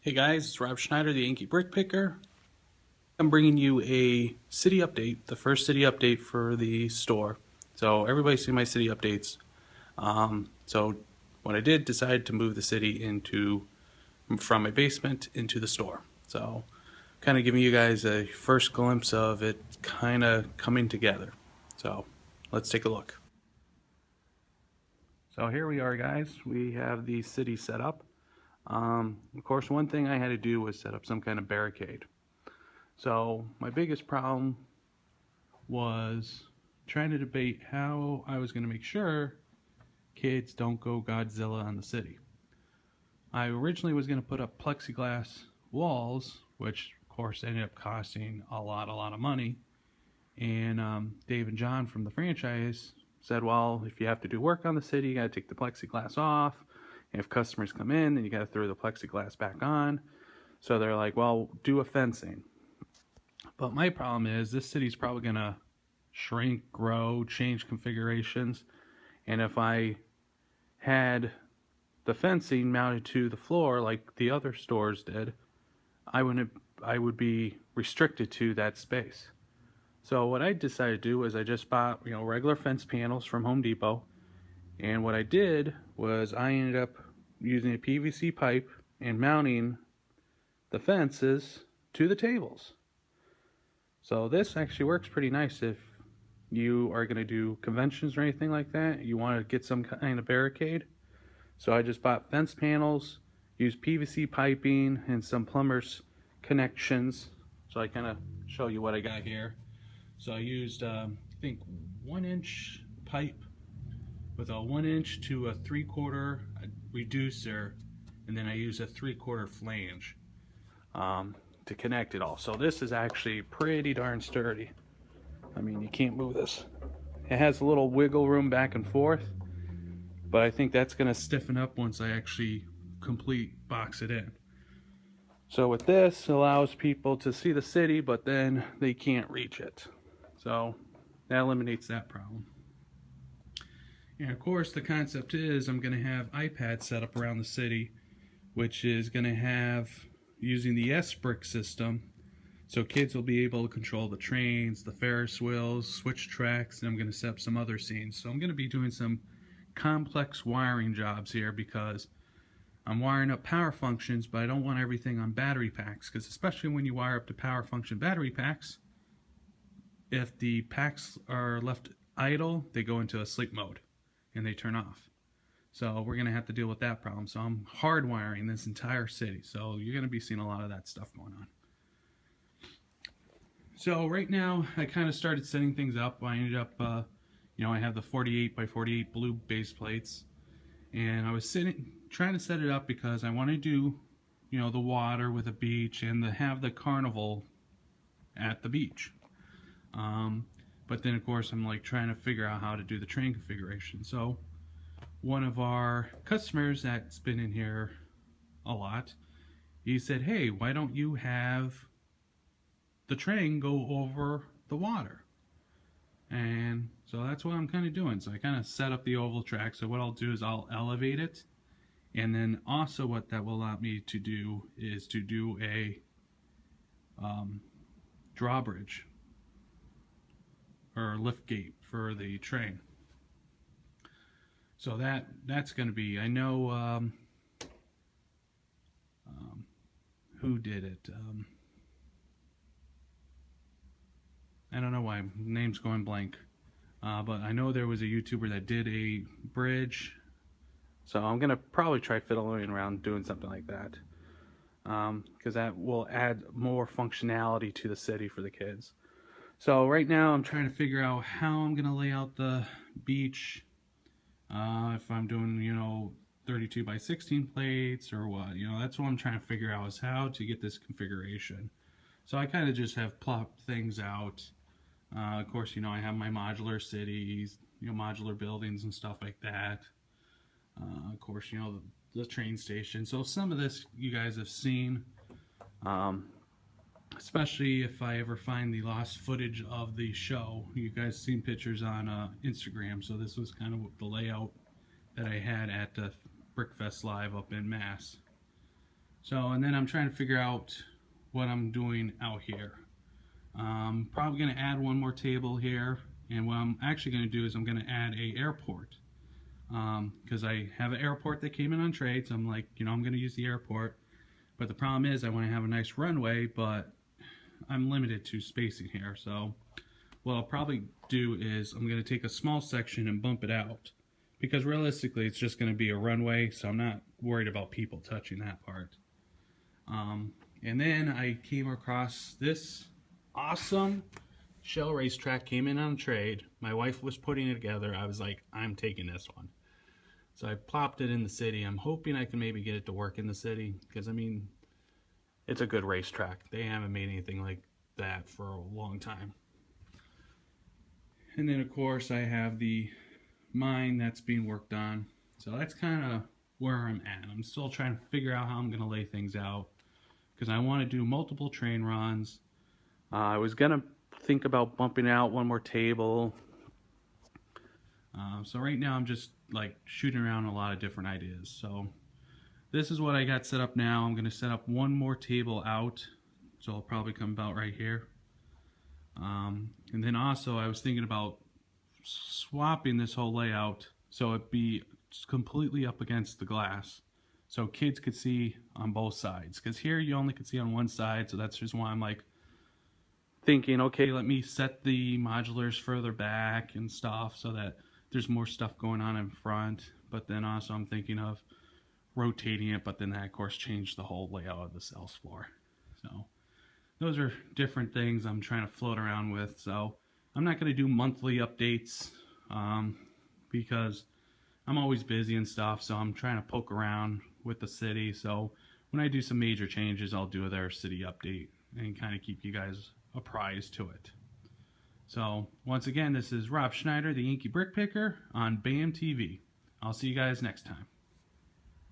Hey guys, it's Rob Schneider, the Yankee Brick Picker. I'm bringing you a city update, the first city update for the store. So everybody's seen my city updates. So what I did, decided to move the city from my basement into the store. So kind of giving you guys a first glimpse of it kind of coming together. So let's take a look. So here we are, guys. We have the city set up. Of course, one thing I had to do was set up some kind of barricade. So my biggest problem was trying to debate how I was going to make sure kids don't go Godzilla on the city. I originally was going to put up plexiglass walls, which of course ended up costing a lot of money. And Dave and John from the franchise said, well, if you have to do work on the city, you got to take the plexiglass off. And if customers come in, then you got to throw the plexiglass back on. So they're like, well, do a fencing. But my problem is this city's probably going to shrink, grow, change configurations. And if I had the fencing mounted to the floor like the other stores did, I would be restricted to that space. So what I decided to do was I just bought, regular fence panels from Home Depot. And what I did was I ended up using a PVC pipe and mounting the fences to the tables. So this actually works pretty nice if you are going to do conventions or anything like that. You want to get some kind of barricade. So I just bought fence panels, used PVC piping, and some plumber's connections. So I kind of show you what I got here. So I used, I think, 1-inch pipe with a 1 inch to a 3/4 reducer, and then I use a 3/4 flange to connect it all. So this is actually pretty darn sturdy. I mean, you can't move this. It has a little wiggle room back and forth, but I think that's going to stiffen up once I actually box it in. So with this, it allows people to see the city, but then they can't reach it. So that eliminates that problem. And of course, the concept is I'm going to have iPads set up around the city, which is going to have using the S-Brick system. So kids will be able to control the trains, the Ferris wheels, switch tracks, and I'm going to set up some other scenes. So I'm going to be doing some complex wiring jobs here because I'm wiring up power functions, but I don't want everything on battery packs, because especially when you wire up to power function battery packs, if the packs are left idle, they go into a sleep mode and they turn off. So we're going to have to deal with that problem. So I'm hardwiring this entire city. So you're going to be seeing a lot of that stuff going on. So right now I kind of started setting things up. I ended up, I have the 48 by 48 blue base plates. And I was trying to set it up because I want to do, the water with the beach and have the carnival at the beach. But then of course I'm trying to figure out how to do the train configuration. So one of our customers that's been in here a lot, he said, hey, why don't you have the train go over the water? And so that's what I'm kind of doing. So I kind of set up the oval track. So what I'll do is I'll elevate it. And then also what that will allow me to do is to do a drawbridge or lift gate for the train. So that's going to be, I know who did it. I don't know why name's going blank, but I know there was a YouTuber that did a bridge. So I'm going to probably try fiddling around doing something like that, because that will add more functionality to the city for the kids. So right now I'm trying to figure out how I'm going to lay out the beach, if I'm doing, 32 by 16 plates or what. That's what I'm trying to figure out, is how to get this configuration. So I kind of just have plopped things out. Of course, I have my modular cities, modular buildings and stuff like that. Of course, the train station. So some of this you guys have seen. Especially if I ever find the lost footage of the show. You guys seen pictures on Instagram, so this was kind of the layout that I had at Brickfest Live up in Mass. So, and then I'm trying to figure out what I'm doing out here. Probably going to add one more table here, and what I'm actually going to do is I'm going to add a airport, because I have an airport that came in on trade, so I'm like, you know, I'm going to use the airport. But the problem is I want to have a nice runway, but I'm limited to spacing here. So what I'll probably do is I'm going to take a small section and bump it out, because realistically it's just going to be a runway, so I'm not worried about people touching that part. And then I came across this awesome shell racetrack, came in on trade. My wife was putting it together. I was like, I'm taking this one. So I plopped it in the city. I'm hoping I can maybe get it to work in the city, because I mean, it's a good racetrack. They haven't made anything like that for a long time. And then of course I have the mine that's being worked on. So that's kind of where I'm at. I'm still trying to figure out how I'm going to lay things out, because I want to do multiple train runs. I was going to think about bumping out one more table. So right now I'm just like shooting around a lot of different ideas. So this is what I got set up now. I'm going to set up one more table out. So I'll probably come about right here. And then also I was thinking about swapping this whole layout so it'd be completely up against the glass, so kids could see on both sides, because here you only could see on one side. So that's just why I'm like thinking, okay, let me set the modulars further back and stuff so that there's more stuff going on in front. But then also I'm thinking of rotating it, but then that of course changed the whole layout of the sales floor. So those are different things I'm trying to float around with. So I'm not going to do monthly updates, because I'm always busy and stuff, so I'm trying to poke around with the city. So when I do some major changes, I'll do their city update and kind of keep you guys apprised to it. So once again, this is Rob Schneider, the Yankee Brick Picker on BAM TV. I'll see you guys next time.